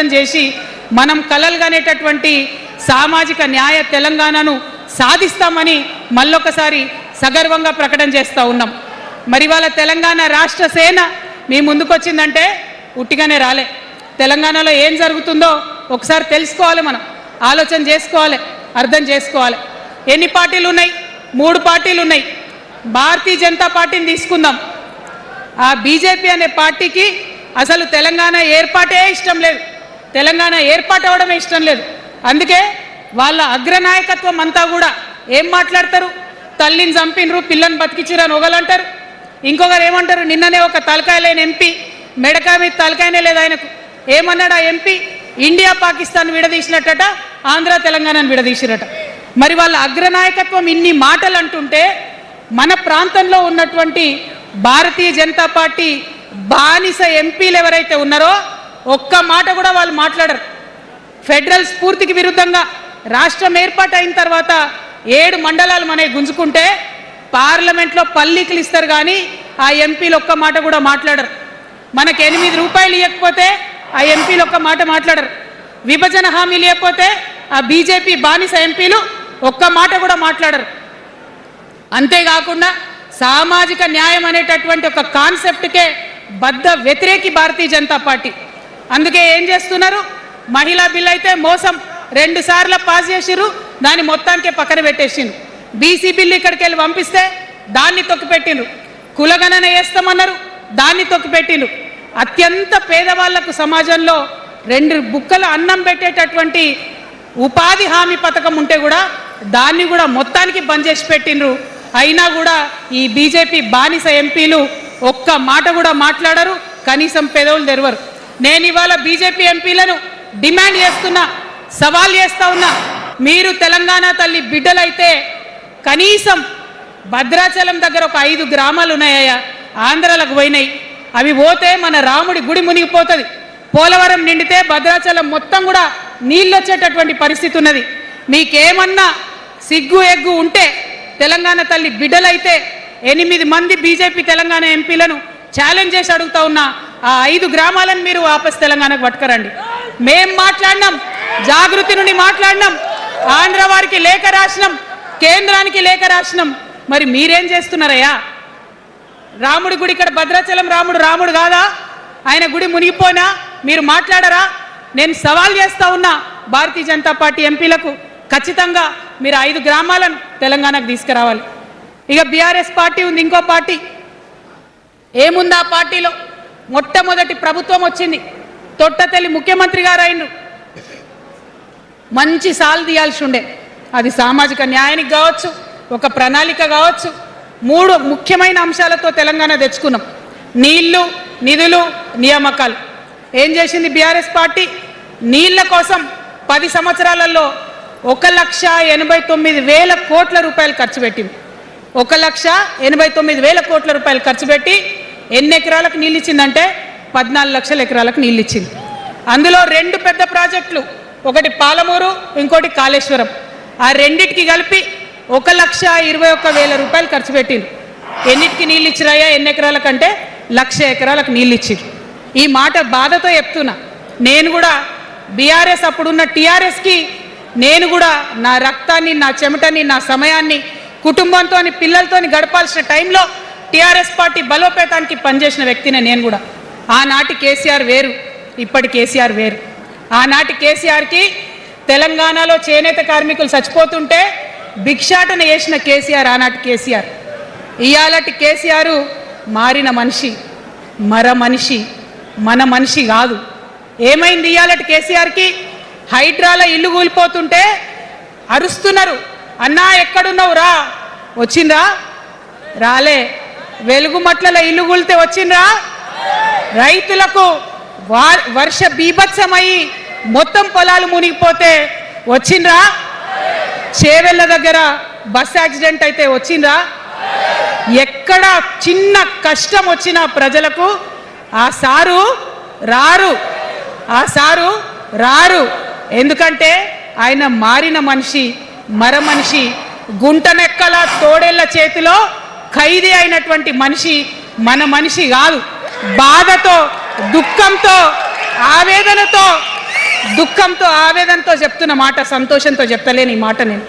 విజయవంతం చేసి మనం కలలుగానేటటువంటి సామాజిక న్యాయ తెలంగాణను సాధిస్తామని మళ్ళొకసారి సగర్వంగా ప్రకటన చేస్తూ ఉన్నాం. మరి వాళ్ళ తెలంగాణ రాష్ట్ర సేన మీ ముందుకొచ్చిందంటే ఉట్టిగానే రాలే. తెలంగాణలో ఏం జరుగుతుందో ఒకసారి తెలుసుకోవాలి, మనం ఆలోచన చేసుకోవాలి, అర్థం చేసుకోవాలి. ఎన్ని పార్టీలు ఉన్నాయి? 3 పార్టీలు ఉన్నాయి. భారతీయ జనతా పార్టీని తీసుకుందాం. ఆ బీజేపీ అనే పార్టీకి అసలు తెలంగాణ ఏర్పాటే ఇష్టం లేదు, తెలంగాణ ఏర్పాటు అవడమే ఇష్టం లేదు. అందుకే వాళ్ళ అగ్రనాయకత్వం అంతా కూడా ఏం మాట్లాడతారు? తల్లిని చంపినరు, పిల్లని బతికించరు అని ఒకలంటారు. ఇంకొకరు ఏమంటారు? నిన్ననే ఒక తలకాయ లేని ఎంపీ, మెడకాయ మీద తలకాయనే లేదు ఆయనకు, ఏమన్నాడు ఆ ఎంపీ? ఇండియా పాకిస్తాన్ విడదీసినట్టట, ఆంధ్ర తెలంగాణను విడదీసిరట. మరి వాళ్ళ అగ్రనాయకత్వం ఇన్ని మాటలు అంటుంటే మన ప్రాంతంలో ఉన్నటువంటి భారతీయ జనతా పార్టీ బానిస ఎంపీలు ఎవరైతే ఉన్నారో ఒక్క మాట కూడా వాళ్ళు మాట్లాడరు. ఫెడరల్ స్ఫూర్తికి విరుద్ధంగా రాష్ట్రం ఏర్పాటు అయిన తర్వాత 7 మండలాలు మనకి గుంజుకుంటే పార్లమెంట్లో పల్లీకులు ఇస్తారు కానీ ఆ ఎంపీలు ఒక్క మాట కూడా మాట్లాడరు. మనకు 8 రూపాయలు ఇవ్వకపోతే ఆ ఎంపీలు ఒక్క మాట మాట్లాడరు. విభజన హామీలు ఇవ్వకపోతే ఆ బీజేపీ బానిస ఎంపీలు ఒక్క మాట కూడా మాట్లాడరు. అంతేకాకుండా సామాజిక న్యాయం అనేటటువంటి ఒక కాన్సెప్ట్కే బద్ద వ్యతిరేకి భారతీయ జనతా పార్టీ. అందుకే ఏం చేస్తున్నారు? మహిళా బిల్ అయితే మోసం 2 సార్లు పాస్ చేసిరు, దాన్ని మొత్తానికే పక్కన పెట్టేసిండ్రు. బీసీ బిల్లు ఇక్కడికి వెళ్ళి పంపిస్తే దాన్ని తొక్కిపెట్టిండ్రు. కులగణన వేస్తామన్నారు, దాన్ని తొక్కిపెట్టిండ్రు. అత్యంత పేదవాళ్లకు సమాజంలో 2 బుక్కల అన్నం పెట్టేటటువంటి ఉపాధి హామీ పథకం ఉంటే కూడా దాన్ని కూడా మొత్తానికి బంద్ చేసి పెట్టిండ్రు. అయినా కూడా ఈ బీజేపీ బానిస ఎంపీలు ఒక్క మాట కూడా మాట్లాడరు, కనీసం పెదవులు తెరవరు. నేను ఇవాళ బీజేపీ ఎంపీలను డిమాండ్ చేస్తున్నా, సవాల్ చేస్తా ఉన్నా. మీరు తెలంగాణ తల్లి బిడ్డలైతే కనీసం భద్రాచలం దగ్గర ఒక 5 గ్రామాలు ఉన్నాయా, ఆంధ్రాలకు పోయినాయి. అవి పోతే మన రాముడి గుడి మునిగిపోతుంది. పోలవరం నిండితే భద్రాచలం మొత్తం కూడా నీళ్ళు వచ్చేటటువంటి పరిస్థితి ఉన్నది. మీకేమన్నా సిగ్గు ఎగ్గు ఉంటే తెలంగాణ తల్లి బిడ్డలైతే 8 మంది బీజేపీ తెలంగాణ ఎంపీలను ఛాలెంజ్ చేసి అడుగుతా ఉన్నా, ఆ 5 గ్రామాలను మీరు వాపస్ తెలంగాణకు పట్టుకరండి. మేం మాట్లాడినాం, జాగృతి నుండి మాట్లాడినాం, ఆంధ్ర వారికి లేఖ రాసినాం, కేంద్రానికి లేఖ రాసినాం. మరి మీరేం చేస్తున్నారయ్యా? రాముడి గుడి ఇక్కడ భద్రాచలం రాముడు కాదా? ఆయన గుడి మునిగిపోయినా మీరు మాట్లాడరా? నేను సవాల్ చేస్తా ఉన్నా భారతీయ జనతా పార్టీ ఎంపీలకు, ఖచ్చితంగా మీరు 5 గ్రామాలను తెలంగాణకు తీసుకురావాలి. ఇక బీఆర్ఎస్ పార్టీ ఉంది, ఇంకో పార్టీ. ఏముంది ఆ పార్టీలో? మొట్టమొదటి ప్రభుత్వం వచ్చింది, తొట్టతల్లి ముఖ్యమంత్రి గారు అయినరు. మంచి సాలు తీయాల్సి ఉండే, అది సామాజిక న్యాయానికి కావచ్చు, ఒక ప్రణాళిక కావచ్చు. 3 ముఖ్యమైన అంశాలతో తెలంగాణ తెచ్చుకున్నాం: నీళ్లు, నిధులు, నియామకాలు. ఏం చేసింది బీఆర్ఎస్ పార్టీ? నీళ్ల కోసం 10 సంవత్సరాలలో 1,89,000 కోట్ల రూపాయలు ఖర్చు పెట్టింది. 1,89,000 కోట్ల రూపాయలు ఖర్చు పెట్టి ఎన్ని ఎకరాలకు నీళ్ళు ఇచ్చిందంటే 14 లక్షల ఎకరాలకు నీళ్ళు ఇచ్చింది. అందులో 2 పెద్ద ప్రాజెక్టులు, ఒకటి పాలమూరు, ఇంకోటి కాళేశ్వరం. ఆ రెండింటికి కలిపి 1,21,000 రూపాయలు ఖర్చు పెట్టింది. ఎన్నిటికి నీళ్ళు ఇచ్చిరాయా? ఎన్ని ఎకరాలకంటే 1,00,000 ఎకరాలకు నీళ్ళు ఇచ్చిరు. ఈ మాట బాధతో చెప్తున్నా. నేను కూడా బీఆర్ఎస్ అప్పుడున్న టీఆర్ఎస్కి నేను కూడా నా రక్తాన్ని, నా చెమటని, నా సమయాన్ని కుటుంబంతో, పిల్లలతో గడపాల్సిన టైంలో టీఆర్ఎస్ పార్టీ బలోపేతానికి పనిచేసిన వ్యక్తినే నేను కూడా. ఆనాటి కేసీఆర్ వేరు, ఇప్పటి కేసీఆర్ వేరు. ఆనాటి కేసీఆర్కి తెలంగాణలో చేనేత కార్మికులు చచ్చిపోతుంటే భిక్షాటన చేసిన కేసీఆర్ ఆనాటి కేసీఆర్. ఇయాలటి కేసీఆర్ మారిన మనిషి, మనిషి, మన మనిషి కాదు. ఏమైంది ఇయాలటి కేసీఆర్కి? హైడ్రాలో ఇల్లు కూలిపోతుంటే అరుస్తున్నారు, అన్నా ఎక్కడున్నావు రా, వచ్చిండ్రా? రాలే. వెలుగుమట్లలో ఇల్లు కూలితే వచ్చిండ్రా? రైతులకు వర్ష బీభత్సమయ్యి మొత్తం పొలాలు మునిగిపోతే వచ్చిండ్రా? చేవెళ్ళ దగ్గర బస్ యాక్సిడెంట్ అయితే వచ్చిండ్రా? ఎక్కడ చిన్న కష్టం వచ్చినా ప్రజలకు ఆ సారు రారు, ఆ సారు రారు. ఎందుకంటే ఆయన మారిన మనిషి, మనిషి, గుంటనెక్కల తోడేళ్ల చేతిలో ఖైదీ అయినటువంటి మనిషి, మన మనిషి కాదు. బాధతో, దుఃఖంతో, ఆవేదనతో దుఃఖంతో ఆవేదనతో చెప్తున్న మాట, సంతోషంతో చెప్తలేని ఈ మాట నేను.